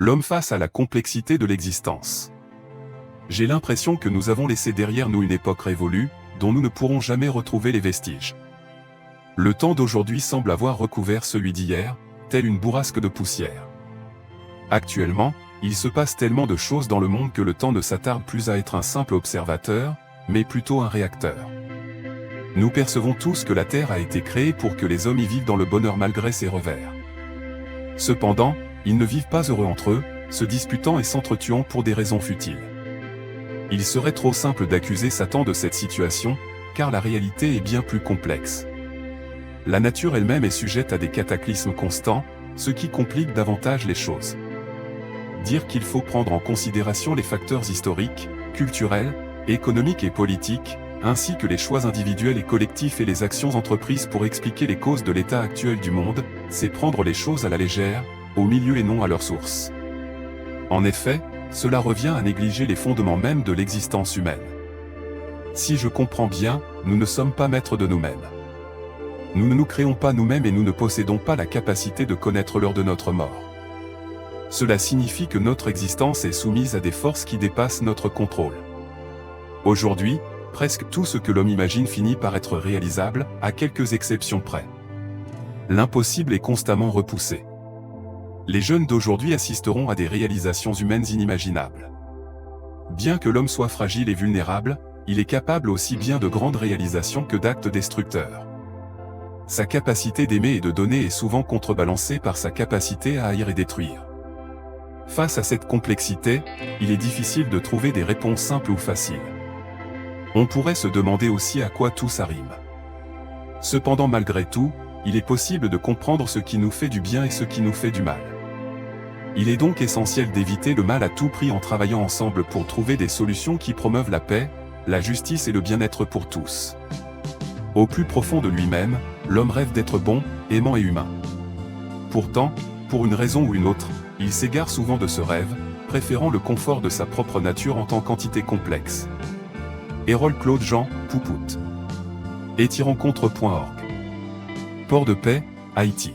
L'homme face à la complexité de l'existence. J'ai l'impression que nous avons laissé derrière nous une époque révolue, dont nous ne pourrons jamais retrouver les vestiges. Le temps d'aujourd'hui semble avoir recouvert celui d'hier, tel une bourrasque de poussière. Actuellement, il se passe tellement de choses dans le monde que le temps ne s'attarde plus à être un simple observateur, mais plutôt un réacteur. Nous percevons tous que la Terre a été créée pour que les hommes y vivent dans le bonheur malgré ses revers. Cependant, ils ne vivent pas heureux entre eux, se disputant et s'entretuant pour des raisons futiles. Il serait trop simple d'accuser Satan de cette situation, car la réalité est bien plus complexe. La nature elle-même est sujette à des cataclysmes constants, ce qui complique davantage les choses. Dire qu'il faut prendre en considération les facteurs historiques, culturels, économiques et politiques, ainsi que les choix individuels et collectifs et les actions entreprises pour expliquer les causes de l'état actuel du monde, c'est prendre les choses à la légère, au milieu et non à leur source. En effet, cela revient à négliger les fondements mêmes de l'existence humaine. Si je comprends bien, nous ne sommes pas maîtres de nous-mêmes. Nous ne nous créons pas nous-mêmes et nous ne possédons pas la capacité de connaître l'heure de notre mort. Cela signifie que notre existence est soumise à des forces qui dépassent notre contrôle. Aujourd'hui, presque tout ce que l'homme imagine finit par être réalisable, à quelques exceptions près. L'impossible est constamment repoussé. Les jeunes d'aujourd'hui assisteront à des réalisations humaines inimaginables. Bien que l'homme soit fragile et vulnérable, il est capable aussi bien de grandes réalisations que d'actes destructeurs. Sa capacité d'aimer et de donner est souvent contrebalancée par sa capacité à haïr et détruire. Face à cette complexité, il est difficile de trouver des réponses simples ou faciles. On pourrait se demander aussi à quoi tout ça rime. Cependant malgré tout, il est possible de comprendre ce qui nous fait du bien et ce qui nous fait du mal. Il est donc essentiel d'éviter le mal à tout prix en travaillant ensemble pour trouver des solutions qui promeuvent la paix, la justice et le bien-être pour tous. Au plus profond de lui-même, l'homme rêve d'être bon, aimant et humain. Pourtant, pour une raison ou une autre, il s'égare souvent de ce rêve, préférant le confort de sa propre nature en tant qu'entité complexe. Hérole Claude Jean, Poupout. Etirencontre.org. Port de Paix, Haïti.